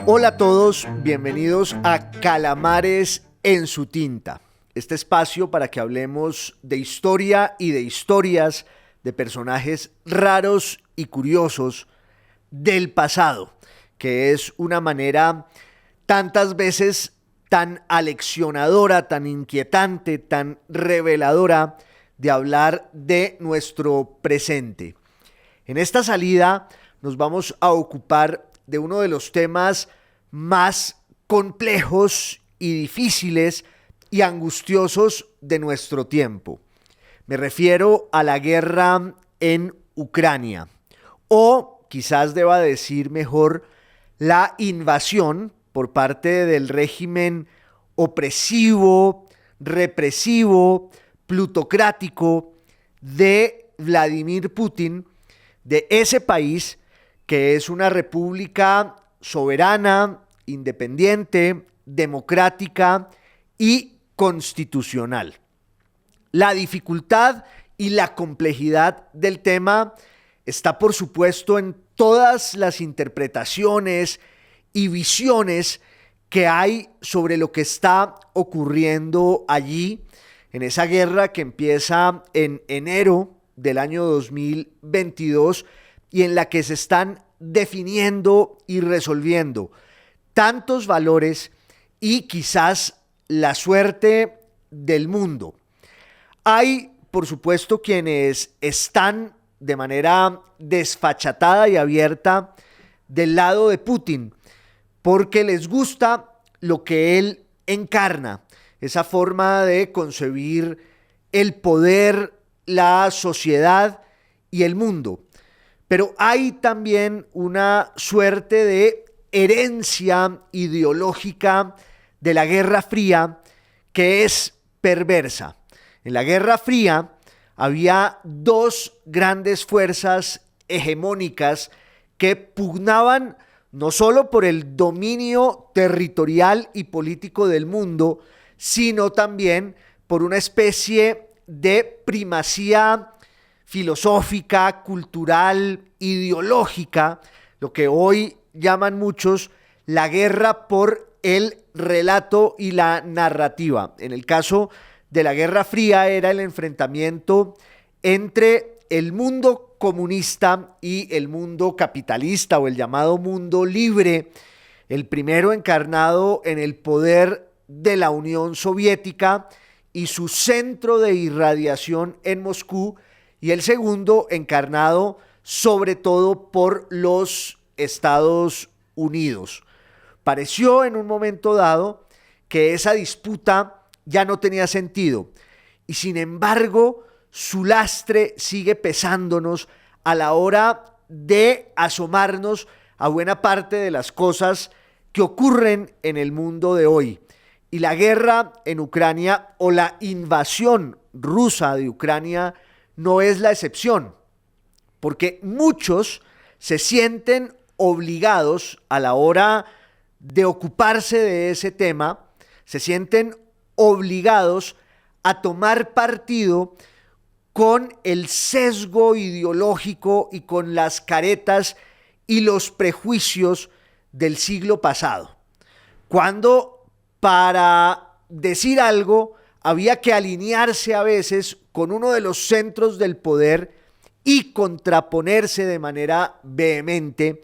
Hola a todos, bienvenidos a Calamares en su tinta. Este espacio para que hablemos de historia y de historias de personajes raros y curiosos del pasado, que es una manera tantas veces tan aleccionadora, tan inquietante, tan reveladora de hablar de nuestro presente. En esta salida nos vamos a ocupar de uno de los temas más complejos y difíciles y angustiosos de nuestro tiempo. Me refiero a la guerra en Ucrania, o quizás deba decir mejor, la invasión por parte del régimen opresivo, represivo, plutocrático de Vladimir Putin, de ese país que es una república soberana, independiente, democrática y constitucional. La dificultad y la complejidad del tema está, por supuesto, en todas las interpretaciones y visiones que hay sobre lo que está ocurriendo allí, en esa guerra que empieza en enero del año 2022 y en la que se están definiendo y resolviendo tantos valores y quizás la suerte del mundo. Hay, por supuesto, quienes están de manera desfachatada y abierta del lado de Putin, porque les gusta lo que él encarna, esa forma de concebir el poder, la sociedad y el mundo. Pero hay también una suerte de herencia ideológica de la Guerra Fría que es perversa. En la Guerra Fría había dos grandes fuerzas hegemónicas que pugnaban no solo por el dominio territorial y político del mundo, sino también por una especie de primacía filosófica, cultural, ideológica, lo que hoy llaman muchos la guerra por el relato y la narrativa. En el caso de la Guerra Fría era el enfrentamiento entre el mundo comunista y el mundo capitalista, o el llamado mundo libre, el primero encarnado en el poder de la Unión Soviética y su centro de irradiación en Moscú, y el segundo encarnado sobre todo por los Estados Unidos. Pareció en un momento dado que esa disputa ya no tenía sentido, y sin embargo su lastre sigue pesándonos a la hora de asomarnos a buena parte de las cosas que ocurren en el mundo de hoy. Y la guerra en Ucrania, o la invasión rusa de Ucrania, no es la excepción, porque muchos se sienten obligados a la hora de ocuparse de ese tema, se sienten obligados a tomar partido con el sesgo ideológico y con las caretas y los prejuicios del siglo pasado, cuando para decir algo había que alinearse a veces con uno de los centros del poder y contraponerse de manera vehemente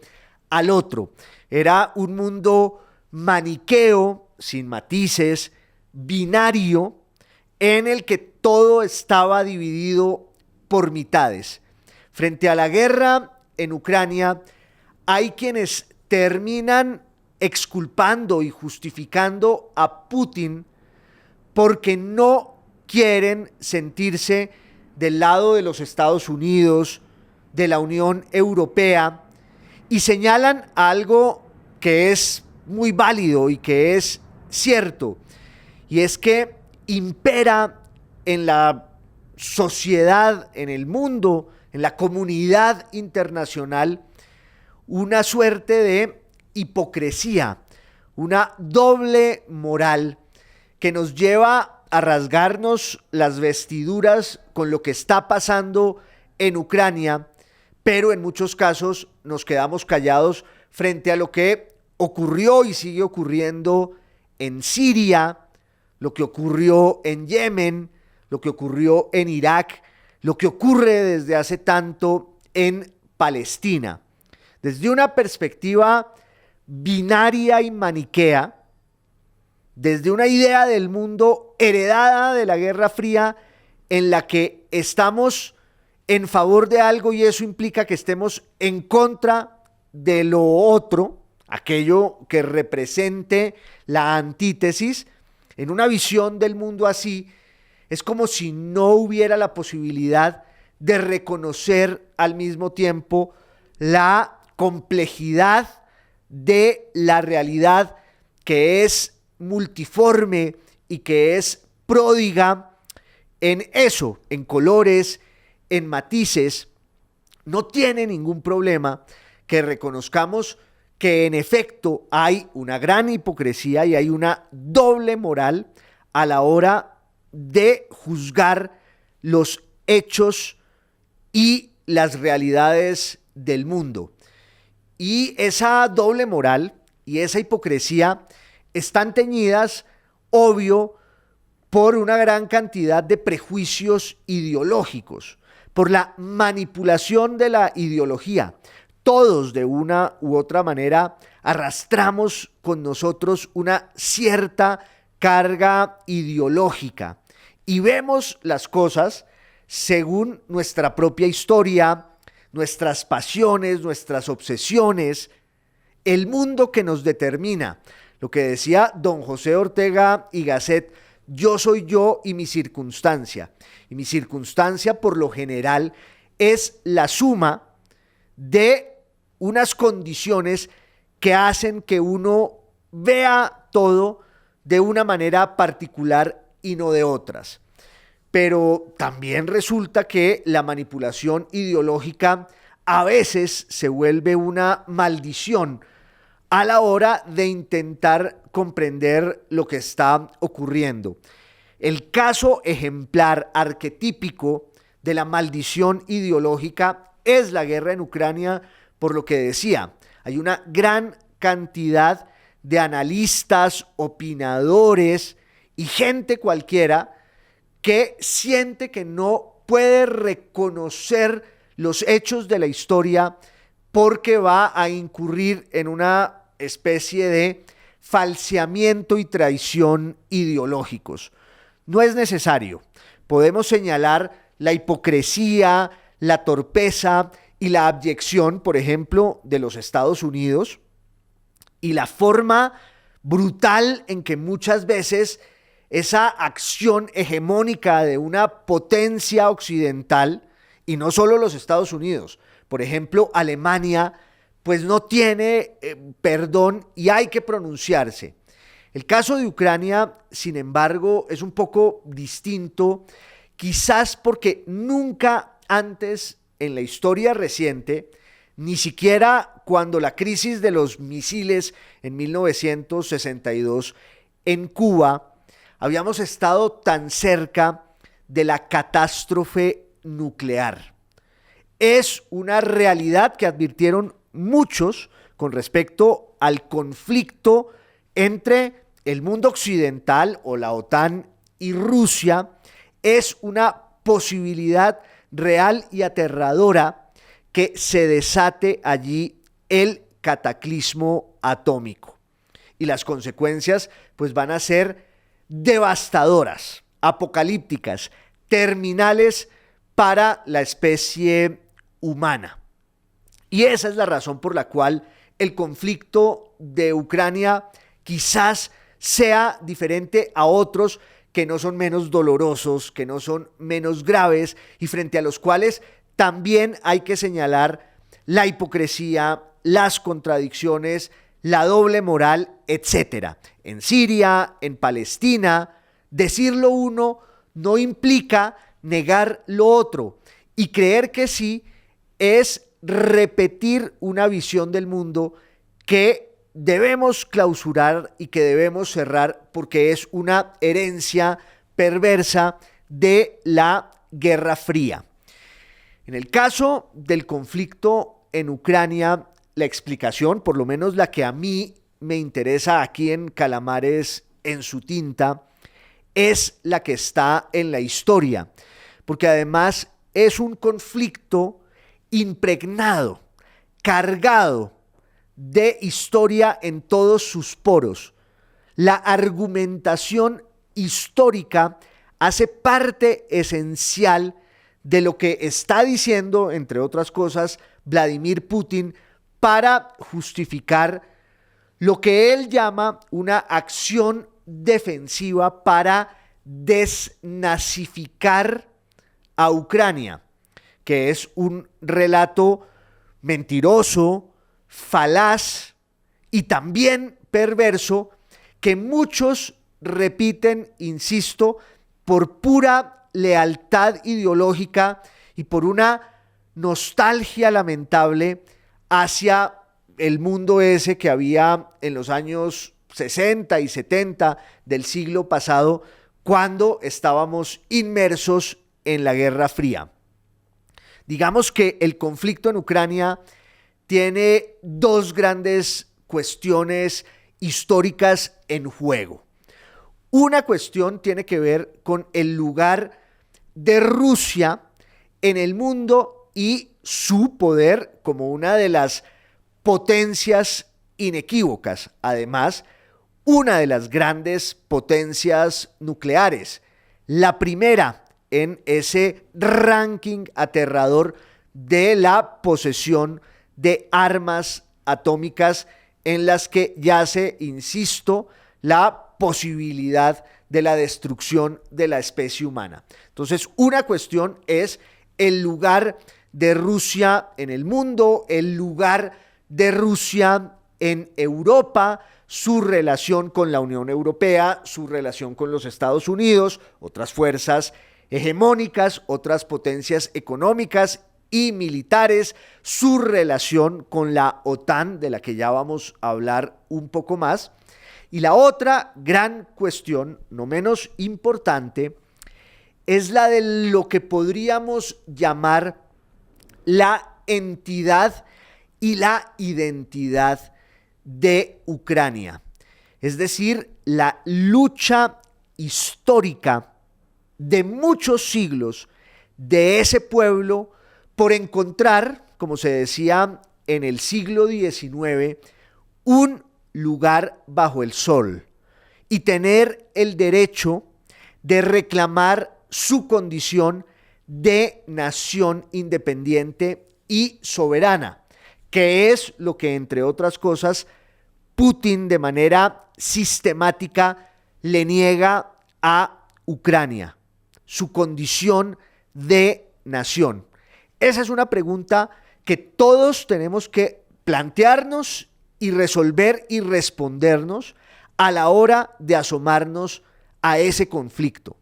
al otro. Era un mundo maniqueo, sin matices, binario, en el que todo estaba dividido por mitades. Frente a la guerra en Ucrania, hay quienes terminan exculpando y justificando a Putin porque no quieren sentirse del lado de los Estados Unidos, de la Unión Europea, y señalan algo que es muy válido y que es cierto, y es que impera en la sociedad, en el mundo, en la comunidad internacional, una suerte de hipocresía, una doble moral que nos lleva a rasgarnos las vestiduras con lo que está pasando en Ucrania, pero en muchos casos nos quedamos callados frente a lo que ocurrió y sigue ocurriendo en Siria, lo que ocurrió en Yemen, lo que ocurrió en Irak, lo que ocurre desde hace tanto en Palestina. Desde una perspectiva binaria y maniquea, desde una idea del mundo heredada de la Guerra Fría, en la que estamos en favor de algo y eso implica que estemos en contra de lo otro, aquello que represente la antítesis. En una visión del mundo así, es como si no hubiera la posibilidad de reconocer al mismo tiempo la complejidad de la realidad, que es multiforme y que es pródiga en eso, en colores, en matices. No tiene ningún problema que reconozcamos que en efecto hay una gran hipocresía y hay una doble moral a la hora de juzgar los hechos y las realidades del mundo. Y esa doble moral y esa hipocresía están teñidas, obvio, por una gran cantidad de prejuicios ideológicos, por la manipulación de la ideología. Todos de una u otra manera arrastramos con nosotros una cierta carga ideológica y vemos las cosas según nuestra propia historia, nuestras pasiones, nuestras obsesiones, el mundo que nos determina. Lo que decía don José Ortega y Gasset: yo soy yo y mi circunstancia. Y mi circunstancia, por lo general, es la suma de unas condiciones que hacen que uno vea todo de una manera particular y no de otras. Pero también resulta que la manipulación ideológica a veces se vuelve una maldición a la hora de intentar comprender lo que está ocurriendo. El caso ejemplar, arquetípico de la maldición ideológica es la guerra en Ucrania, por lo que decía. Hay una gran cantidad de analistas, opinadores y gente cualquiera que siente que no puede reconocer los hechos de la historia porque va a incurrir en una especie de falseamiento y traición ideológicos. No es necesario. Podemos señalar la hipocresía, la torpeza y la abyección, por ejemplo, de los Estados Unidos, y la forma brutal en que muchas veces esa acción hegemónica de una potencia occidental, y no solo los Estados Unidos, por ejemplo, Alemania, pues no tiene perdón y hay que pronunciarse. El caso de Ucrania, sin embargo, es un poco distinto, quizás porque nunca antes en la historia reciente, ni siquiera cuando la crisis de los misiles en 1962 en Cuba, habíamos estado tan cerca de la catástrofe nuclear. Es una realidad que advirtieron muchos con respecto al conflicto entre el mundo occidental o la OTAN y Rusia. Es una posibilidad real y aterradora que se desate allí el cataclismo atómico. Y las consecuencias pues van a ser devastadoras, apocalípticas, terminales para la especie humana. Y esa es la razón por la cual el conflicto de Ucrania quizás sea diferente a otros que no son menos dolorosos, que no son menos graves y frente a los cuales también hay que señalar la hipocresía, las contradicciones, la doble moral, etc. En Siria, en Palestina, decir lo uno no implica negar lo otro, y creer que sí es repetir una visión del mundo que debemos clausurar y que debemos cerrar porque es una herencia perversa de la Guerra Fría. En el caso del conflicto en Ucrania, la explicación, por lo menos la que a mí me interesa aquí en Calamares en su tinta es la que está en la historia, porque además es un conflicto impregnado, cargado de historia en todos sus poros. La argumentación histórica hace parte esencial de lo que está diciendo, entre otras cosas, Vladimir Putin para justificar lo que él llama una acción defensiva para desnazificar a Ucrania, que es un relato mentiroso, falaz y también perverso que muchos repiten, insisto, por pura lealtad ideológica y por una nostalgia lamentable hacia el mundo ese que había en los años 60 y 70 del siglo pasado, cuando estábamos inmersos en la Guerra Fría. Digamos que el conflicto en Ucrania tiene dos grandes cuestiones históricas en juego. Una cuestión tiene que ver con el lugar de Rusia en el mundo y su poder como una de las potencias inequívocas. Además, una de las grandes potencias nucleares. La primera en ese ranking aterrador de la posesión de armas atómicas en las que yace, insisto, la posibilidad de la destrucción de la especie humana. Entonces, una cuestión es el lugar de Rusia en el mundo, el lugar de Rusia en Europa, su relación con la Unión Europea, su relación con los Estados Unidos, otras fuerzas hegemónicas, otras potencias económicas y militares, su relación con la OTAN, de la que ya vamos a hablar un poco más. Y la otra gran cuestión, no menos importante, es la de lo que podríamos llamar la entidad y la identidad de Ucrania. Es decir, la lucha histórica de muchos siglos de ese pueblo por encontrar, como se decía en el siglo XIX, un lugar bajo el sol y tener el derecho de reclamar su condición de nación independiente y soberana, que es lo que, entre otras cosas, Putin de manera sistemática le niega a Ucrania, su condición de nación. Esa es una pregunta que todos tenemos que plantearnos y resolver y respondernos a la hora de asomarnos a ese conflicto.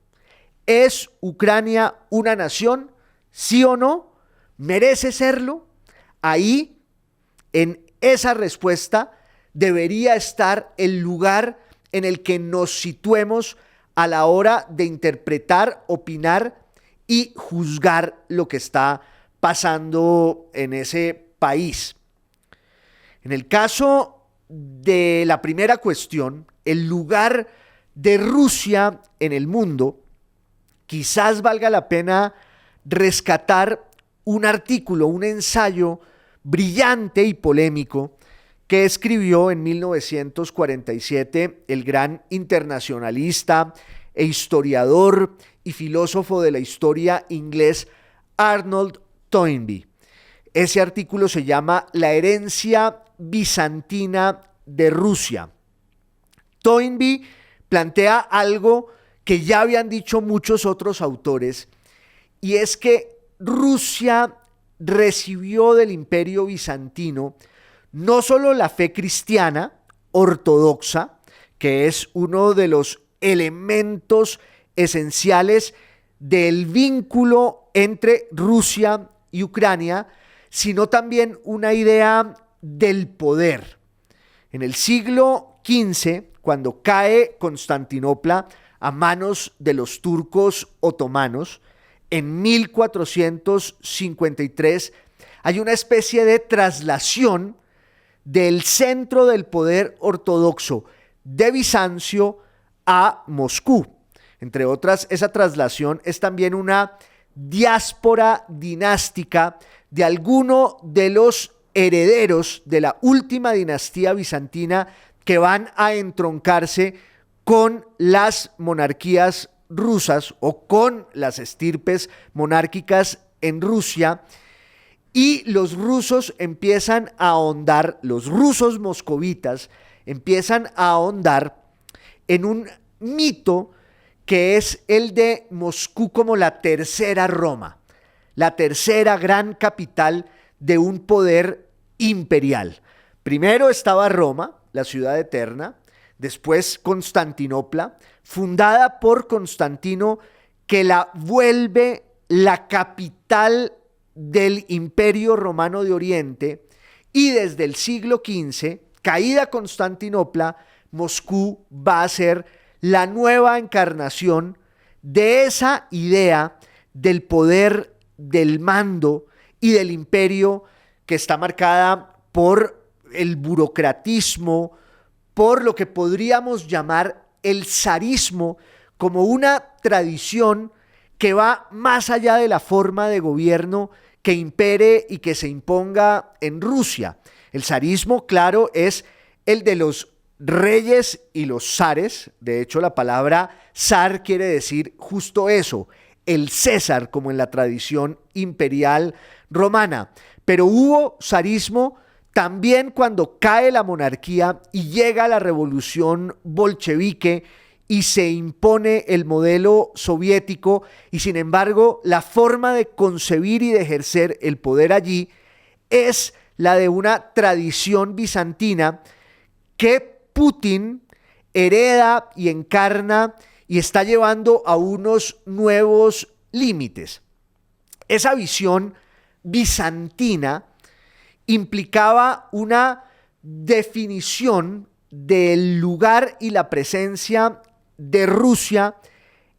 ¿Es Ucrania una nación? ¿Sí o no? ¿Merece serlo? Ahí, en esa respuesta, debería estar el lugar en el que nos situemos a la hora de interpretar, opinar y juzgar lo que está pasando en ese país. En el caso de la primera cuestión, el lugar de Rusia en el mundo, quizás valga la pena rescatar un artículo, un ensayo brillante y polémico que escribió en 1947 el gran internacionalista e historiador y filósofo de la historia inglés Arnold Toynbee. Ese artículo se llama La herencia bizantina de Rusia. Toynbee plantea algo que ya habían dicho muchos otros autores, y es que Rusia recibió del Imperio Bizantino no solo la fe cristiana ortodoxa, que es uno de los elementos esenciales del vínculo entre Rusia y Ucrania, sino también una idea del poder. En el siglo XV, cuando cae Constantinopla a manos de los turcos otomanos, en 1453 hay una especie de traslación del centro del poder ortodoxo de Bizancio a Moscú. Entre otras, esa traslación es también una diáspora dinástica de alguno de los herederos de la última dinastía bizantina que van a entroncarse con las monarquías rusas o con las estirpes monárquicas en Rusia, y los rusos empiezan a ahondar, los rusos moscovitas empiezan a ahondar en un mito que es el de Moscú como la tercera Roma, la tercera gran capital de un poder imperial. Primero estaba Roma, la ciudad eterna, después Constantinopla, fundada por Constantino, que la vuelve la capital del Imperio Romano de Oriente, y desde el siglo XV, caída Constantinopla, Moscú va a ser la nueva encarnación de esa idea del poder, del mando y del imperio que está marcada por el burocratismo, por lo que podríamos llamar el zarismo, como una tradición que va más allá de la forma de gobierno que impere y que se imponga en Rusia. El zarismo, claro, es el de los reyes y los zares. De hecho, la palabra zar quiere decir justo eso, el César, como en la tradición imperial romana. Pero hubo zarismo también cuando cae la monarquía y llega la revolución bolchevique y se impone el modelo soviético, y sin embargo la forma de concebir y de ejercer el poder allí es la de una tradición bizantina que Putin hereda y encarna y está llevando a unos nuevos límites. Esa visión bizantina implicaba una definición del lugar y la presencia de Rusia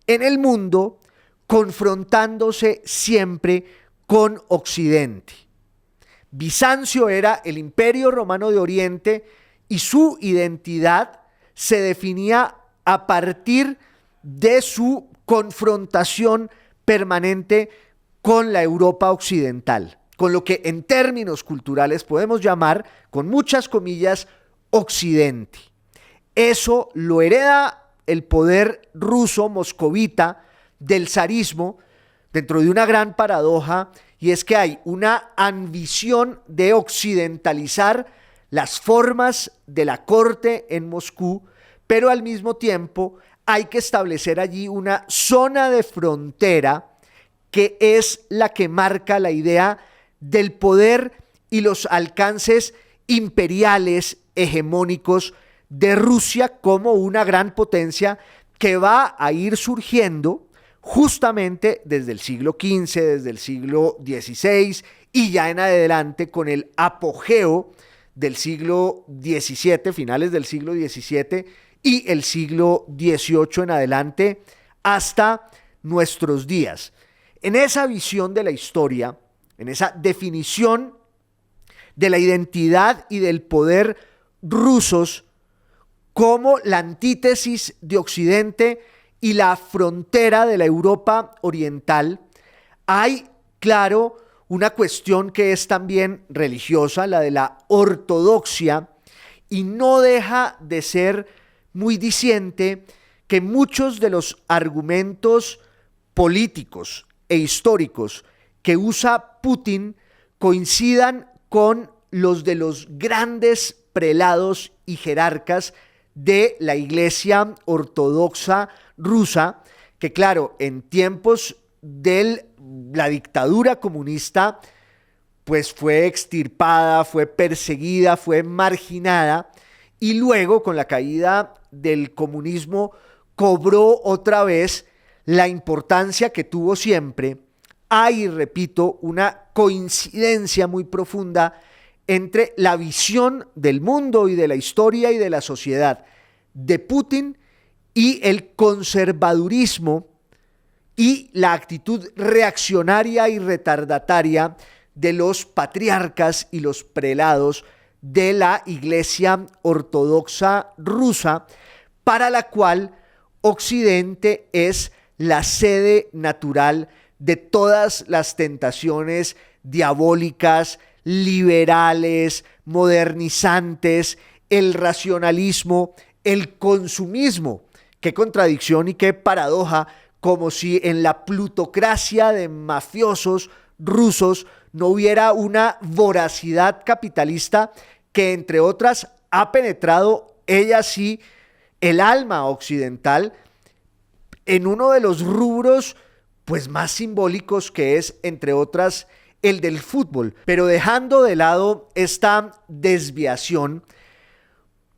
en el mundo, confrontándose siempre con Occidente. Bizancio era el Imperio Romano de Oriente y su identidad se definía a partir de su confrontación permanente con la Europa occidental, con lo que en términos culturales podemos llamar, con muchas comillas, Occidente. Eso lo hereda el poder ruso moscovita del zarismo dentro de una gran paradoja, y es que hay una ambición de occidentalizar las formas de la corte en Moscú, pero al mismo tiempo hay que establecer allí una zona de frontera que es la que marca la idea del poder y los alcances imperiales hegemónicos de Rusia como una gran potencia que va a ir surgiendo justamente desde el siglo XV, desde el siglo XVI y ya en adelante con el apogeo del siglo XVII, finales del siglo XVII y el siglo XVIII en adelante hasta nuestros días. En esa visión de la historia, en esa definición de la identidad y del poder rusos como la antítesis de Occidente y la frontera de la Europa oriental, hay, claro, una cuestión que es también religiosa, la de la ortodoxia, y no deja de ser muy diciente que muchos de los argumentos políticos e históricos que usa Putin coincidan con los de los grandes prelados y jerarcas de la Iglesia ortodoxa rusa, que claro, en tiempos de la dictadura comunista, pues fue extirpada, fue perseguida, fue marginada, y luego con la caída del comunismo cobró otra vez la importancia que tuvo siempre. Hay, repito, una coincidencia muy profunda entre la visión del mundo y de la historia y de la sociedad de Putin y el conservadurismo y la actitud reaccionaria y retardataria de los patriarcas y los prelados de la Iglesia Ortodoxa rusa, para la cual Occidente es la sede natural de todas las tentaciones diabólicas, liberales, modernizantes, el racionalismo, el consumismo. Qué contradicción y qué paradoja, como si en la plutocracia de mafiosos rusos no hubiera una voracidad capitalista que, entre otras, ha penetrado, ella sí, el alma occidental en uno de los rubros pues más simbólicos, que es, entre otras, el del fútbol. Pero dejando de lado esta desviación,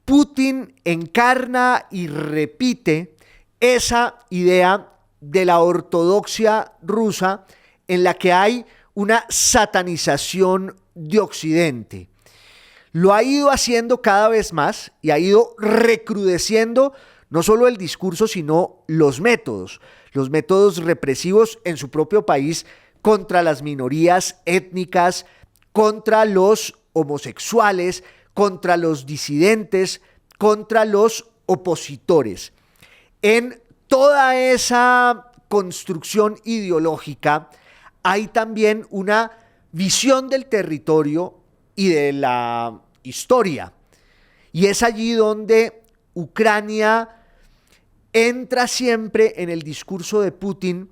Putin encarna y repite esa idea de la ortodoxia rusa en la que hay una satanización de Occidente. Lo ha ido haciendo cada vez más y ha ido recrudeciendo no solo el discurso, sino los métodos represivos en su propio país contra las minorías étnicas, contra los homosexuales, contra los disidentes, contra los opositores. En toda esa construcción ideológica hay también una visión del territorio y de la historia. Y es allí donde Ucrania entra siempre en el discurso de Putin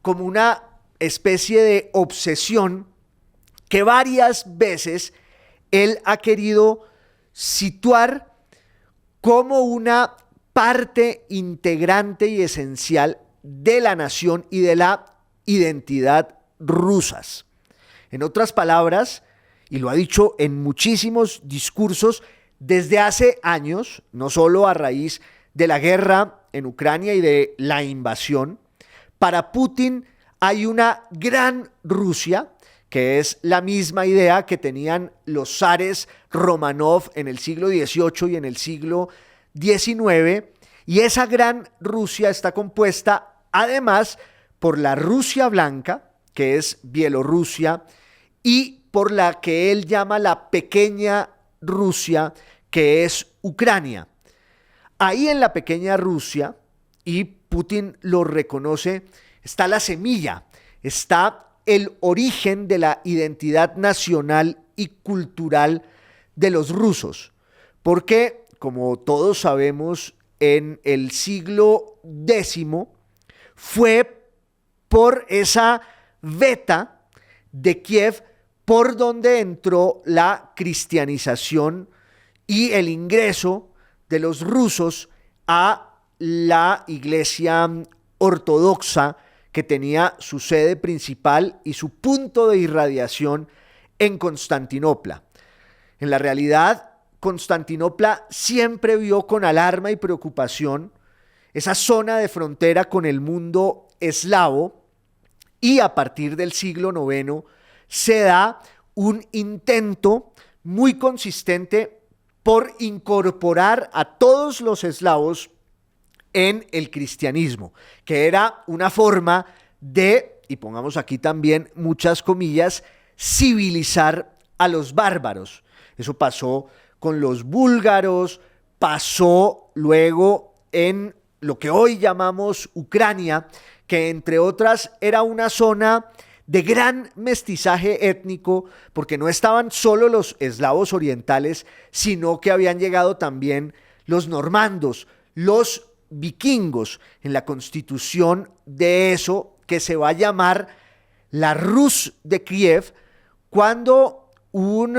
como una especie de obsesión que varias veces él ha querido situar como una parte integrante y esencial de la nación y de la identidad rusas. En otras palabras, y lo ha dicho en muchísimos discursos desde hace años, no solo a raíz de la guerra en Ucrania y de la invasión, para Putin hay una gran Rusia, que es la misma idea que tenían los zares Romanov en el siglo XVIII y en el siglo XIX, y esa gran Rusia está compuesta además por la Rusia blanca, que es Bielorrusia, y por la que él llama la pequeña Rusia, que es Ucrania. Ahí en la pequeña Rusia, y Putin lo reconoce, está la semilla, está el origen de la identidad nacional y cultural de los rusos. Porque, como todos sabemos, en el siglo X fue por esa veta de Kiev por donde entró la cristianización y el ingreso de los rusos a la iglesia ortodoxa, que tenía su sede principal y su punto de irradiación en Constantinopla. En la realidad, Constantinopla siempre vio con alarma y preocupación esa zona de frontera con el mundo eslavo, y a partir del siglo IX se da un intento muy consistente por incorporar a todos los eslavos en el cristianismo, que era una forma de, y pongamos aquí también muchas comillas, civilizar a los bárbaros. Eso pasó con los búlgaros, pasó luego en lo que hoy llamamos Ucrania, que entre otras era una zona de gran mestizaje étnico, porque no estaban solo los eslavos orientales, sino que habían llegado también los normandos, los vikingos, en la constitución de eso que se va a llamar la Rus de Kiev, cuando un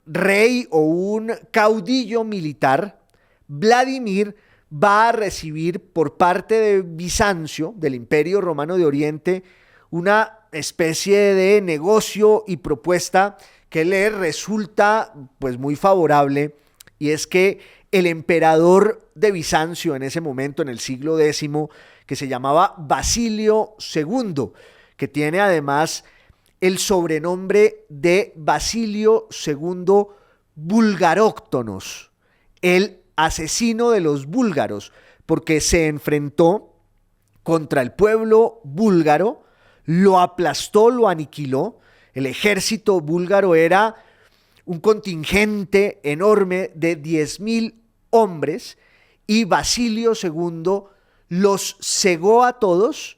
rey o un caudillo militar, Vladimir, va a recibir por parte de Bizancio, del Imperio Romano de Oriente, una especie de negocio y propuesta que le resulta pues muy favorable, y es que el emperador de Bizancio en ese momento, en el siglo X, que se llamaba Basilio II, que tiene además el sobrenombre de Basilio II Bulgaróctonos, el asesino de los búlgaros, porque se enfrentó contra el pueblo búlgaro, lo aplastó, lo aniquiló. El ejército búlgaro era un contingente enorme de 10.000 hombres y Basilio II los cegó a todos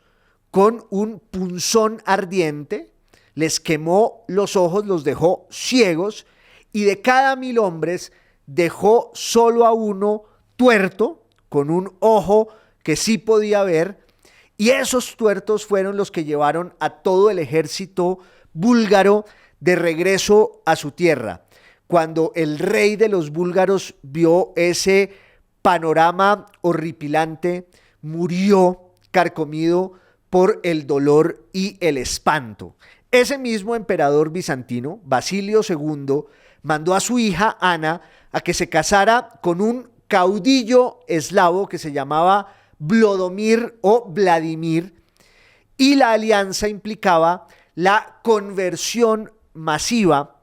con un punzón ardiente, les quemó los ojos, los dejó ciegos y de cada 1.000 hombres dejó solo a uno tuerto, con un ojo que sí podía ver, y esos tuertos fueron los que llevaron a todo el ejército búlgaro de regreso a su tierra. Cuando el rey de los búlgaros vio ese panorama horripilante, murió carcomido por el dolor y el espanto. Ese mismo emperador bizantino, Basilio II, mandó a su hija Ana a que se casara con un caudillo eslavo que se llamaba Vlodomir o Vladimir, y la alianza implicaba la conversión masiva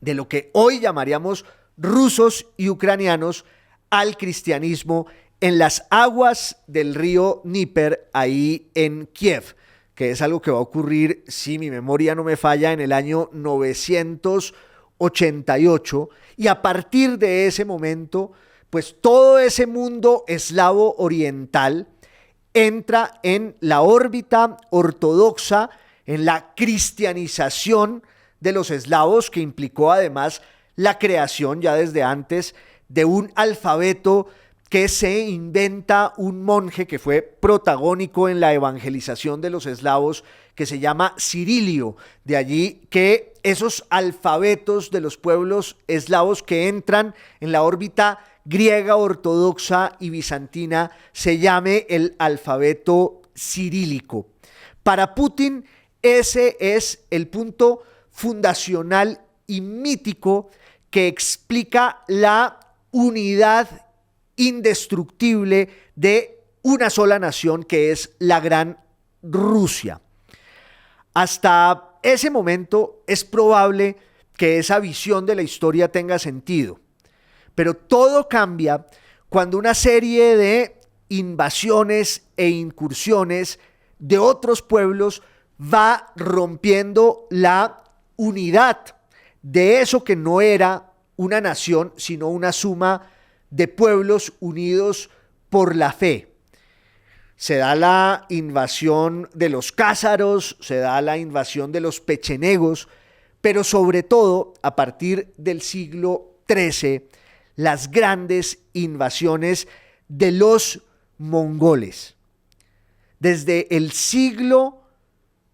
de lo que hoy llamaríamos rusos y ucranianos al cristianismo en las aguas del río Dnieper, ahí en Kiev, que es algo que va a ocurrir, si mi memoria no me falla, en el año 988, y a partir de ese momento, pues todo ese mundo eslavo oriental entra en la órbita ortodoxa, en la cristianización de los eslavos, que implicó además la creación ya desde antes de un alfabeto que se inventa un monje que fue protagónico en la evangelización de los eslavos, que se llama Cirilio. De allí que esos alfabetos de los pueblos eslavos que entran en la órbita griega, ortodoxa y bizantina se llame el alfabeto cirílico. Para Putin ese es el punto fundacional y mítico que explica la unidad indestructible de una sola nación, que es la Gran Rusia. Hasta ese momento es probable que esa visión de la historia tenga sentido, pero todo cambia cuando una serie de invasiones e incursiones de otros pueblos va rompiendo la unidad de eso que no era una nación, sino una suma de pueblos unidos por la fe. Se da la invasión de los cázaros, se da la invasión de los pechenegos, pero sobre todo a partir del siglo XIII, las grandes invasiones de los mongoles. Desde el siglo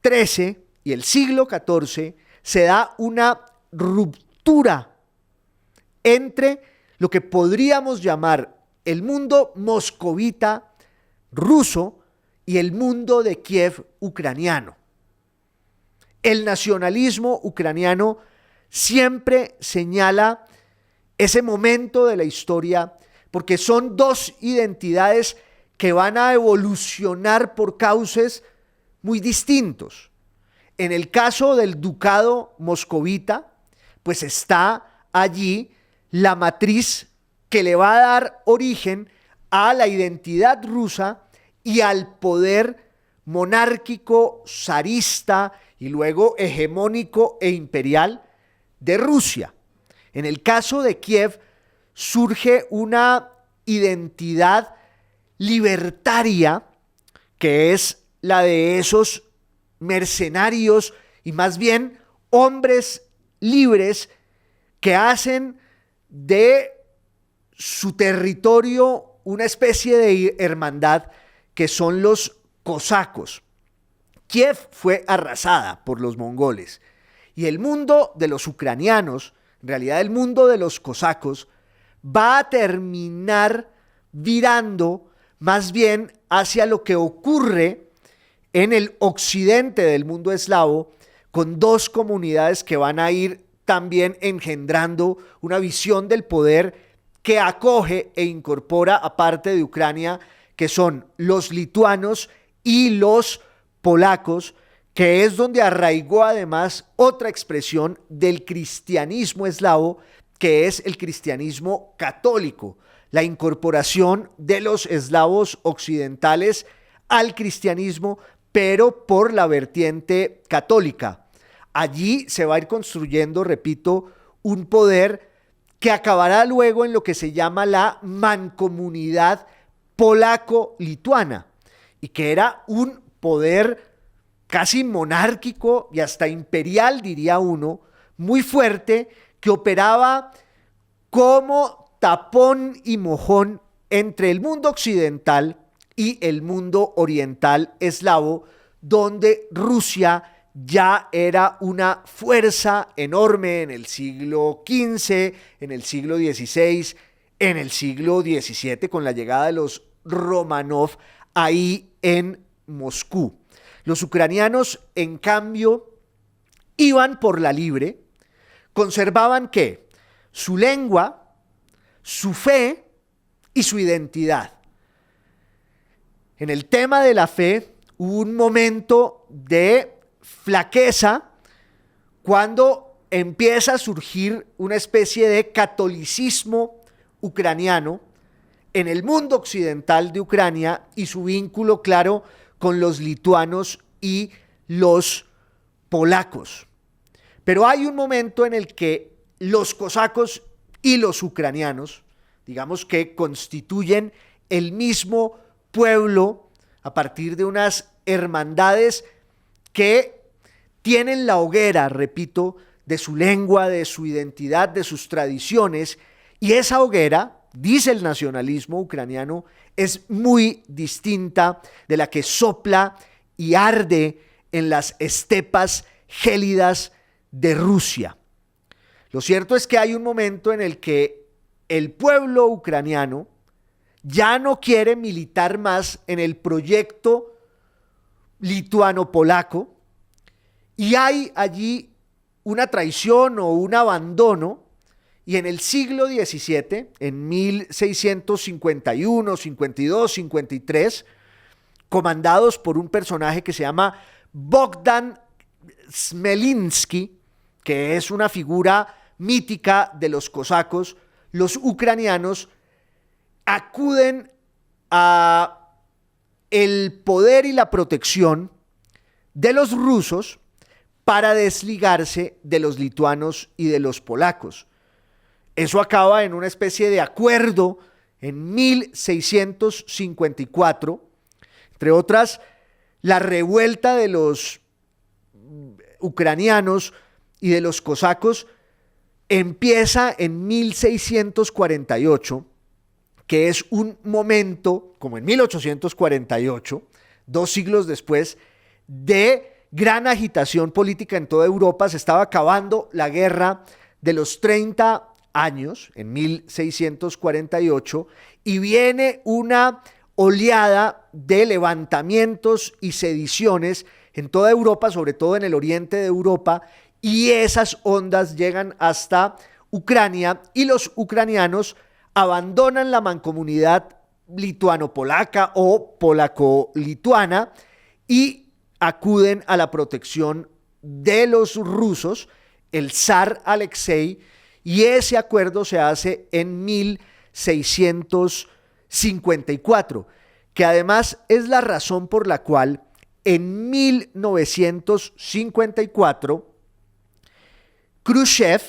XIII y el siglo XIV se da una ruptura entre lo que podríamos llamar el mundo moscovita ruso y el mundo de Kiev ucraniano. El nacionalismo ucraniano siempre señala ese momento de la historia porque son dos identidades que van a evolucionar por cauces muy distintos. En el caso del ducado moscovita, pues está allí la matriz que le va a dar origen a la identidad rusa y al poder monárquico, zarista y luego hegemónico e imperial de Rusia. En el caso de Kiev surge una identidad libertaria que es la de esos mercenarios y más bien hombres libres que hacen de su territorio una especie de hermandad que son los cosacos. Kiev fue arrasada por los mongoles y el mundo de los ucranianos, en realidad el mundo de los cosacos, va a terminar virando más bien hacia lo que ocurre en el occidente del mundo eslavo, con dos comunidades que van a ir también engendrando una visión del poder que acoge e incorpora a parte de Ucrania, que son los lituanos y los polacos, que es donde arraigó además otra expresión del cristianismo eslavo, que es el cristianismo católico, la incorporación de los eslavos occidentales al cristianismo, pero por la vertiente católica. Allí se va a ir construyendo, repito, un poder que acabará luego en lo que se llama la mancomunidad polaco-lituana, y que era un poder casi monárquico y hasta imperial, diría uno, muy fuerte, que operaba como tapón y mojón entre el mundo occidental y el mundo oriental eslavo, donde Rusia ya era una fuerza enorme en el siglo XV, en el siglo XVI, en el siglo XVII, con la llegada de los Romanov ahí en Moscú. Los ucranianos, en cambio, iban por la libre, conservaban ¿qué? Su lengua, su fe y su identidad. En el tema de la fe hubo un momento de flaqueza cuando empieza a surgir una especie de catolicismo ucraniano en el mundo occidental de Ucrania y su vínculo, claro, con los lituanos y los polacos. Pero hay un momento en el que los cosacos y los ucranianos, digamos que constituyen el mismo pueblo a partir de unas hermandades que tienen la hoguera, repito, de su lengua, de su identidad, de sus tradiciones, y esa hoguera, dice el nacionalismo ucraniano, es muy distinta de la que sopla y arde en las estepas gélidas de Rusia. Lo cierto es que hay un momento en el que el pueblo ucraniano ya no quiere militar más en el proyecto lituano-polaco, y hay allí una traición o un abandono, y en el siglo XVII, en 1651, 52, 53, comandados por un personaje que se llama Bogdan Smelinski, que es una figura mítica de los cosacos, los ucranianos acuden a el poder y la protección de los rusos para desligarse de los lituanos y de los polacos. Eso acaba en una especie de acuerdo en 1654, entre otras, la revuelta de los ucranianos y de los cosacos empieza en 1648, que es un momento, como en 1848, 2 siglos después, de gran agitación política en toda Europa. Se estaba acabando la guerra de los 30 años, en 1648, y viene una oleada de levantamientos y sediciones en toda Europa, sobre todo en el oriente de Europa, y esas ondas llegan hasta Ucrania, y los ucranianos abandonan la mancomunidad lituano-polaca o polaco-lituana y acuden a la protección de los rusos, el zar Alexei, y ese acuerdo se hace en 1654, que además es la razón por la cual en 1954 Khrushchev,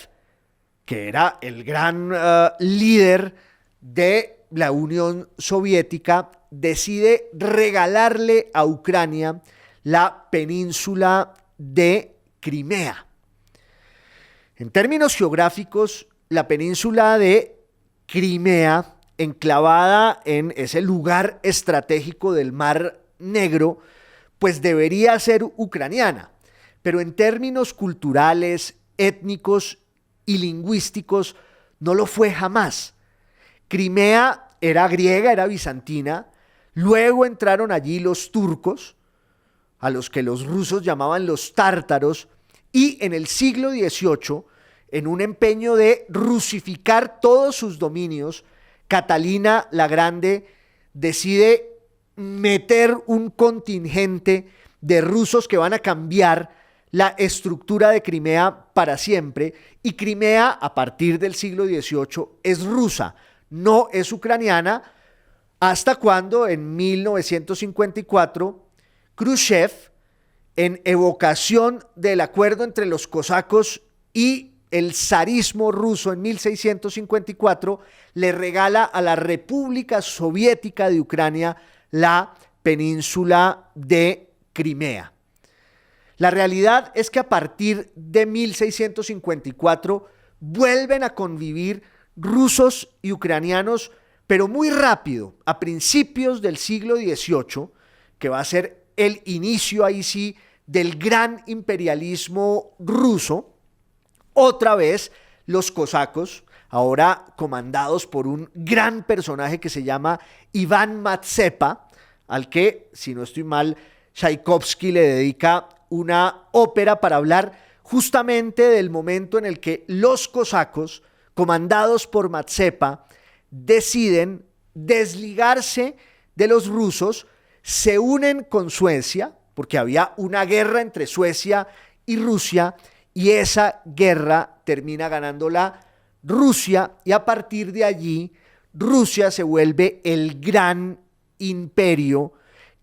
que era el gran líder de la Unión Soviética, decide regalarle a Ucrania la península de Crimea. En términos geográficos, la península de Crimea, enclavada en ese lugar estratégico del Mar Negro, pues debería ser ucraniana, pero en términos culturales, étnicos y lingüísticos no lo fue jamás. Crimea era griega, era bizantina, luego entraron allí los turcos, a los que los rusos llamaban los tártaros, y en el siglo XVIII, en un empeño de rusificar todos sus dominios, Catalina la Grande decide meter un contingente de rusos que van a cambiar la estructura de Crimea para siempre, y Crimea a partir del siglo XVIII es rusa, no es ucraniana, hasta cuando en 1954 Khrushchev, en evocación del acuerdo entre los cosacos y el zarismo ruso en 1654 le regala a la República Soviética de Ucrania la península de Crimea. La realidad es que a partir de 1654 vuelven a convivir rusos y ucranianos, pero muy rápido, a principios del siglo XVIII, que va a ser el inicio ahí sí del gran imperialismo ruso. Otra vez los cosacos, ahora comandados por un gran personaje que se llama Iván Matsepa, al que, si no estoy mal, Tchaikovsky le dedica una ópera para hablar justamente del momento en el que los cosacos, comandados por Matsepa, deciden desligarse de los rusos, se unen con Suecia, porque había una guerra entre Suecia y Rusia, y esa guerra termina ganándola Rusia, y a partir de allí Rusia se vuelve el gran imperio,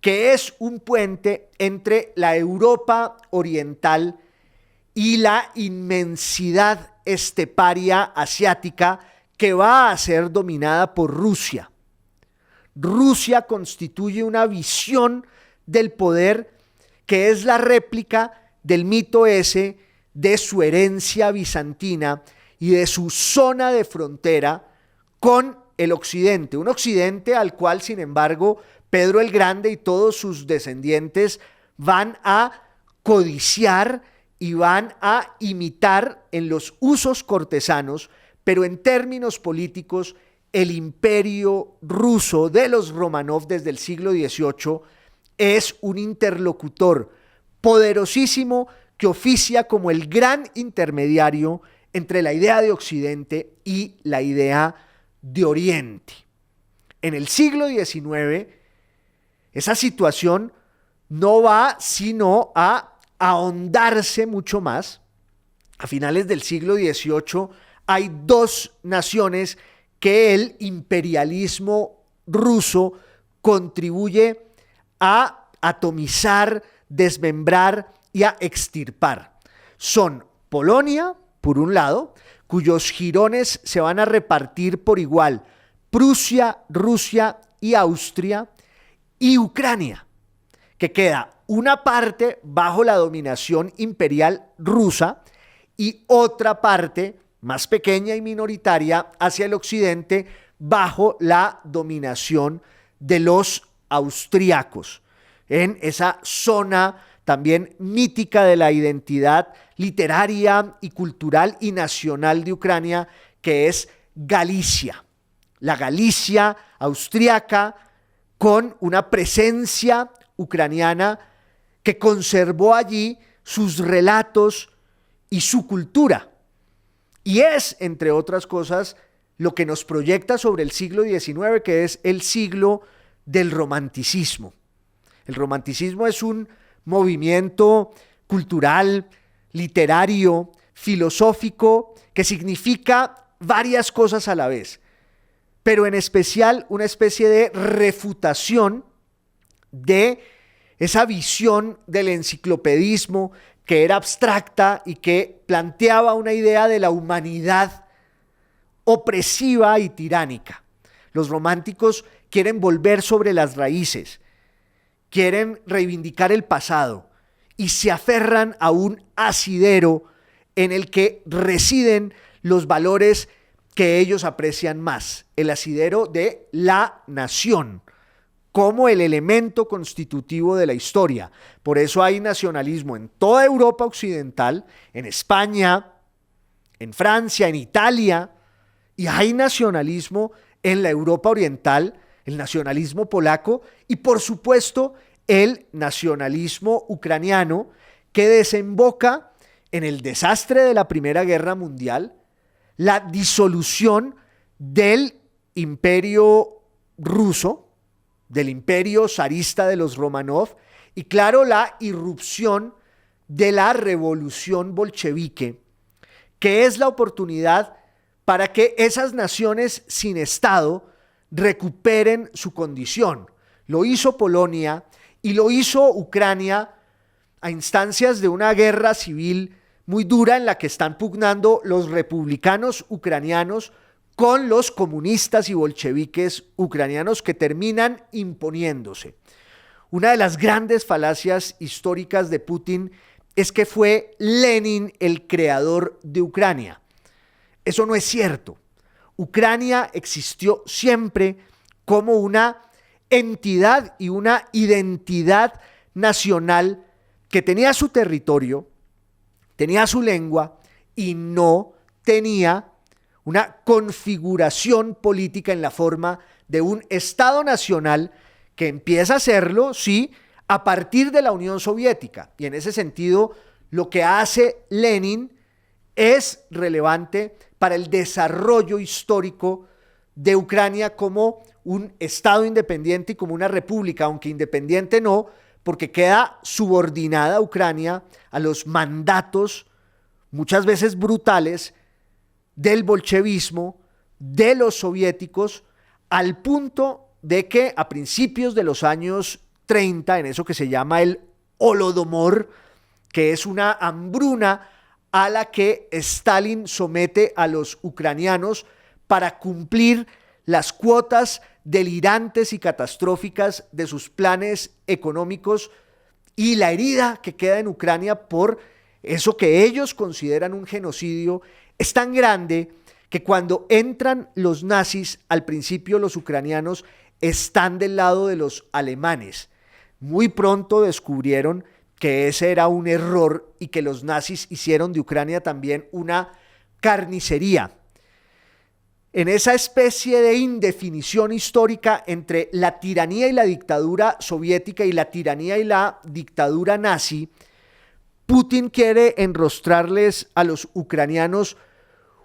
que es un puente entre la Europa oriental y la inmensidad esteparia asiática que va a ser dominada por Rusia. Rusia constituye una visión del poder que es la réplica del mito ese de su herencia bizantina y de su zona de frontera con el occidente, un occidente al cual, sin embargo, Pedro el Grande y todos sus descendientes van a codiciar y van a imitar en los usos cortesanos, pero en términos políticos, el imperio ruso de los Romanov desde el siglo XVIII es un interlocutor poderosísimo que oficia como el gran intermediario entre la idea de Occidente y la idea de Oriente. En el siglo XIX, esa situación no va sino a ahondarse mucho más. A finales del siglo XVIII hay dos naciones que el imperialismo ruso contribuye a atomizar, desmembrar y a extirpar. Son Polonia, por un lado, cuyos jirones se van a repartir por igual, Prusia, Rusia y Austria, y Ucrania, que queda una parte bajo la dominación imperial rusa y otra parte más pequeña y minoritaria hacia el occidente bajo la dominación de los austriacos, en esa zona también mítica de la identidad literaria y cultural y nacional de Ucrania, que es Galicia. La Galicia austriaca con una presencia ucraniana que conservó allí sus relatos y su cultura. Y es, entre otras cosas, lo que nos proyecta sobre el siglo XIX, que es el siglo del romanticismo. El romanticismo es un movimiento cultural, literario, filosófico, que significa varias cosas a la vez, pero en especial una especie de refutación de esa visión del enciclopedismo que era abstracta y que planteaba una idea de la humanidad opresiva y tiránica. Los románticos quieren volver sobre las raíces, quieren reivindicar el pasado y se aferran a un asidero en el que residen los valores que ellos aprecian más, el asidero de la nación como el elemento constitutivo de la historia. Por eso hay nacionalismo en toda Europa occidental, en España, en Francia, en Italia, y hay nacionalismo en la Europa oriental, el nacionalismo polaco y por supuesto el nacionalismo ucraniano, que desemboca en el desastre de la Primera Guerra Mundial, la disolución del imperio ruso, del imperio zarista de los Romanov y claro, la irrupción de la revolución bolchevique, que es la oportunidad para que esas naciones sin Estado recuperen su condición. Lo hizo Polonia y lo hizo Ucrania a instancias de una guerra civil muy dura en la que están pugnando los republicanos ucranianos con los comunistas y bolcheviques ucranianos que terminan imponiéndose. Una de las grandes falacias históricas de Putin es que fue Lenin el creador de Ucrania. Eso no es cierto. Ucrania existió siempre como una entidad y una identidad nacional que tenía su territorio, tenía su lengua y no tenía una configuración política en la forma de un Estado nacional que empieza a serlo, sí, a partir de la Unión Soviética. Y en ese sentido, lo que hace Lenin es relevante para el desarrollo histórico de Ucrania como un Estado independiente y como una república, aunque independiente no, porque queda subordinada Ucrania a los mandatos, muchas veces brutales, del bolchevismo, de los soviéticos, al punto de que a principios de los años 30, en eso que se llama el Holodomor, que es una hambruna a la que Stalin somete a los ucranianos para cumplir las cuotas delirantes y catastróficas de sus planes económicos, y la herida que queda en Ucrania por eso que ellos consideran un genocidio es tan grande que cuando entran los nazis, al principio los ucranianos están del lado de los alemanes. Muy pronto descubrieron que ese era un error y que los nazis hicieron de Ucrania también una carnicería. En esa especie de indefinición histórica entre la tiranía y la dictadura soviética y la tiranía y la dictadura nazi, Putin quiere enrostrarles a los ucranianos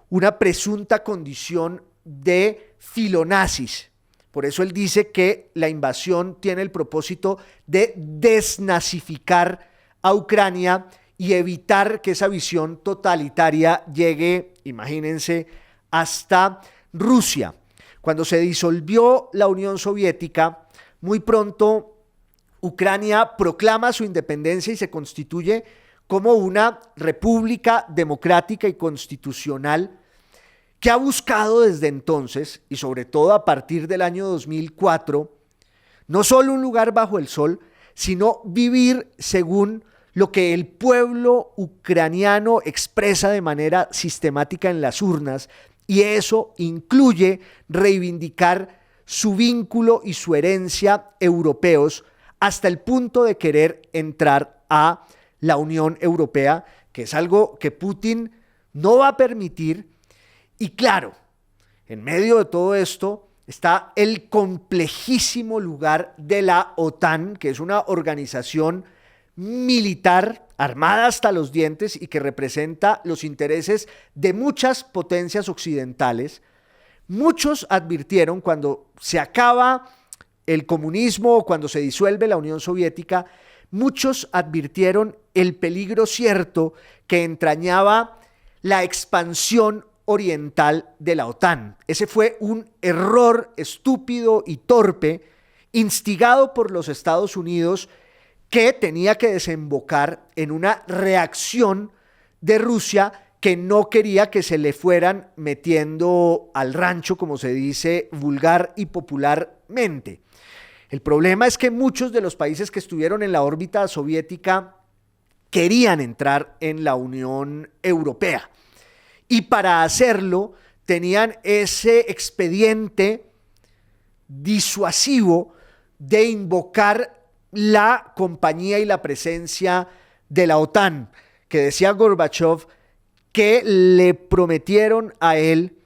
una presunta condición de filonazis. Por eso él dice que la invasión tiene el propósito de desnazificar a Ucrania y evitar que esa visión totalitaria llegue, imagínense, hasta Rusia. Cuando se disolvió la Unión Soviética, muy pronto Ucrania proclama su independencia y se constituye como una república democrática y constitucional que ha buscado desde entonces, y sobre todo a partir del año 2004, no solo un lugar bajo el sol, sino vivir según lo que el pueblo ucraniano expresa de manera sistemática en las urnas, y eso incluye reivindicar su vínculo y su herencia europeos hasta el punto de querer entrar a la Unión Europea, que es algo que Putin no va a permitir. Y claro, en medio de todo esto está el complejísimo lugar de la OTAN, que es una organización militar armada hasta los dientes y que representa los intereses de muchas potencias occidentales. Muchos advirtieron cuando se acaba el comunismo o cuando se disuelve la Unión Soviética, muchos advirtieron el peligro cierto que entrañaba la expansión oriental de la OTAN. Ese fue un error estúpido y torpe, instigado por los Estados Unidos, que tenía que desembocar en una reacción de Rusia que no quería que se le fueran metiendo al rancho, como se dice vulgar y popularmente. El problema es que muchos de los países que estuvieron en la órbita soviética querían entrar en la Unión Europea. Y para hacerlo tenían ese expediente disuasivo de invocar la compañía y la presencia de la OTAN, que decía Gorbachev que le prometieron a él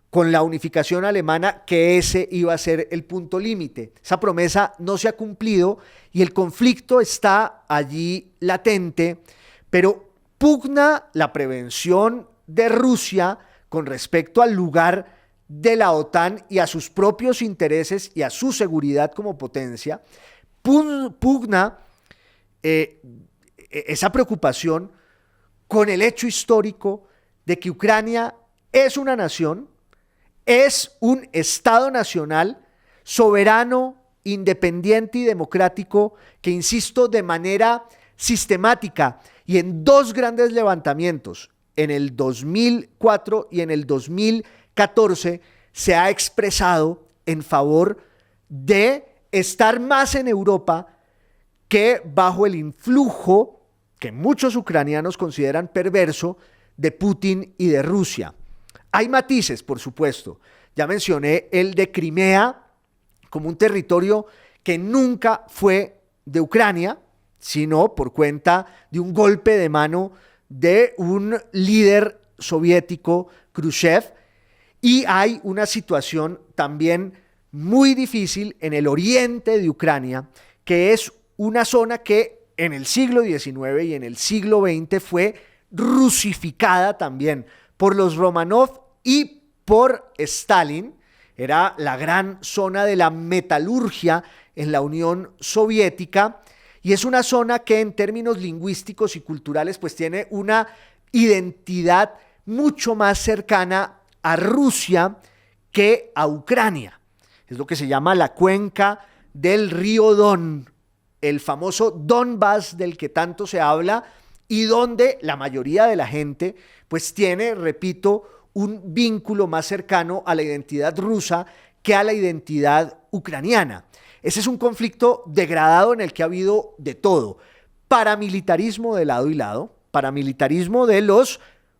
con la unificación alemana que ese iba a ser el punto límite. Esa promesa no se ha cumplido y el conflicto está allí latente, pero pugna la prevención de Rusia con respecto al lugar de la OTAN y a sus propios intereses y a su seguridad como potencia. Pugna esa preocupación con el hecho histórico de que Ucrania es una nación, es un Estado nacional soberano, independiente y democrático que, insisto, de manera sistemática y en dos grandes levantamientos, en el 2004 y en el 2014, se ha expresado en favor de estar más en Europa que bajo el influjo que muchos ucranianos consideran perverso de Putin y de Rusia. Hay matices, por supuesto. Ya mencioné el de Crimea como un territorio que nunca fue de Ucrania, sino por cuenta de un golpe de mano de un líder soviético, Khrushchev, y hay una situación también muy difícil en el oriente de Ucrania, que es una zona que en el siglo XIX y en el siglo XX fue rusificada también por los Romanov y por Stalin. Era la gran zona de la metalurgia en la Unión Soviética y es una zona que en términos lingüísticos y culturales pues tiene una identidad mucho más cercana a Rusia que a Ucrania. Es lo que se llama la cuenca del río Don, el famoso Donbass del que tanto se habla y donde la mayoría de la gente pues tiene, repito, un vínculo más cercano a la identidad rusa que a la identidad ucraniana. Ese es un conflicto degradado en el que ha habido de todo. Paramilitarismo de lado y lado, paramilitarismo de los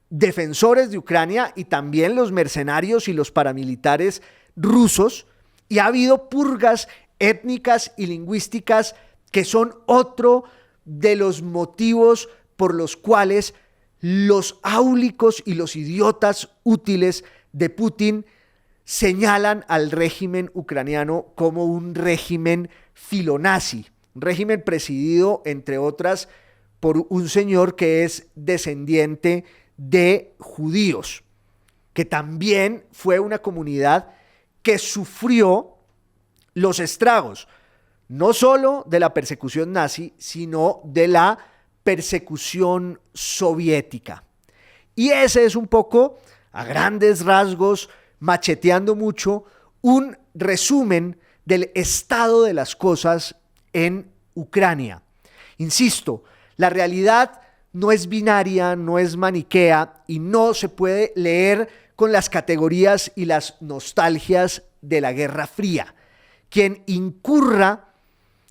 defensores de Ucrania y también los mercenarios y los paramilitares rusos, y ha habido purgas étnicas y lingüísticas que son otro de los motivos por los cuales los áulicos y los idiotas útiles de Putin señalan al régimen ucraniano como un régimen filonazi, un régimen presidido, entre otras, por un señor que es descendiente de judíos, que también fue una comunidad que sufrió los estragos, no solo de la persecución nazi, sino de la persecución soviética. Y ese es un poco, a grandes rasgos, macheteando mucho, un resumen del estado de las cosas en Ucrania. Insisto, la realidad no es binaria, no es maniquea y no se puede leer con las categorías y las nostalgias de la Guerra Fría. Quien incurra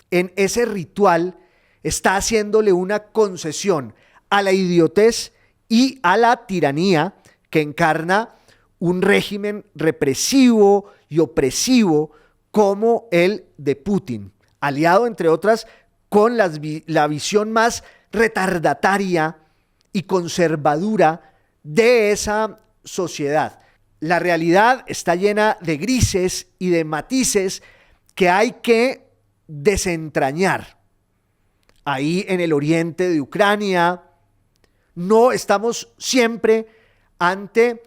en ese ritual está haciéndole una concesión a la idiotez y a la tiranía que encarna un régimen represivo y opresivo como el de Putin, aliado, entre otras, con la visión más retardataria y conservadora de esa sociedad. La realidad está llena de grises y de matices que hay que desentrañar. Ahí en el oriente de Ucrania no estamos siempre ante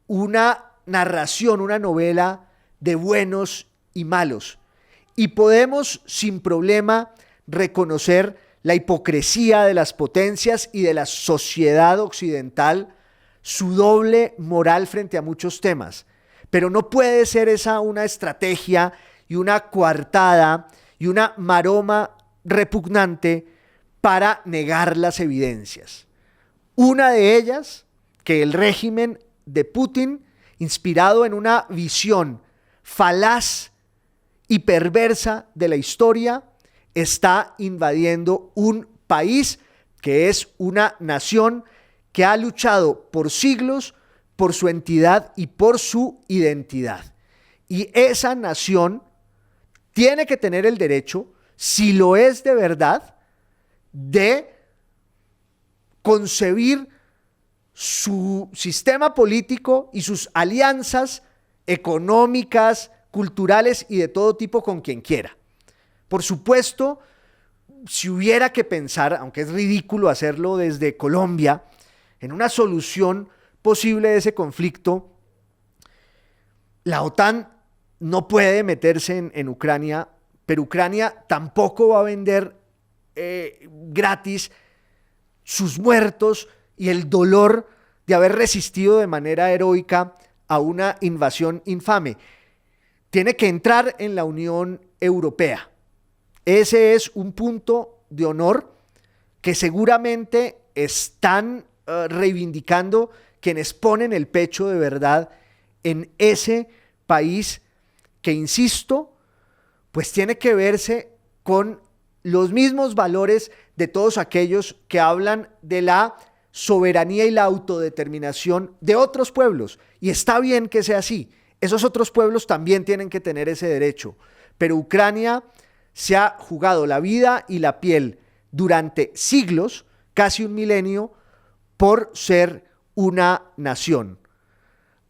una narración, una novela de buenos y malos. Y podemos sin problema reconocer la hipocresía de las potencias y de la sociedad occidental, su doble moral frente a muchos temas. Pero no puede ser esa una estrategia y una coartada y una maroma repugnante para negar las evidencias. Una de ellas, que el régimen de Putin, inspirado en una visión falaz y perversa de la historia, está invadiendo un país que es una nación que ha luchado por siglos por su entidad y por su identidad. Y esa nación tiene que tener el derecho, si lo es de verdad, de concebir su sistema político y sus alianzas económicas, culturales y de todo tipo con quien quiera. Por supuesto, si hubiera que pensar, aunque es ridículo hacerlo desde Colombia, en una solución posible de ese conflicto, la OTAN no puede meterse en Ucrania, pero Ucrania tampoco va a vender gratis sus muertos y el dolor de haber resistido de manera heroica a una invasión infame. Tiene que entrar en la Unión Europea. Ese es un punto de honor que seguramente están reivindicando quienes ponen el pecho de verdad en ese país que, insisto, pues tiene que verse con los mismos valores de todos aquellos que hablan de la soberanía y la autodeterminación de otros pueblos. Y está bien que sea así. Esos otros pueblos también tienen que tener ese derecho. Pero Ucrania se ha jugado la vida y la piel durante siglos, casi un milenio, por ser una nación.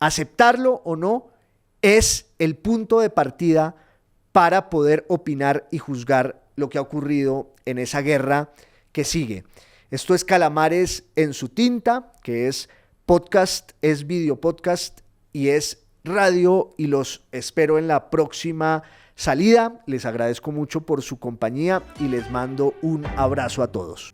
Aceptarlo o no es el punto de partida para poder opinar y juzgar lo que ha ocurrido en esa guerra que sigue. Esto es Calamares en su tinta, que es podcast, es video podcast y es radio, y los espero en la próxima salida. Les agradezco mucho por su compañía y les mando un abrazo a todos.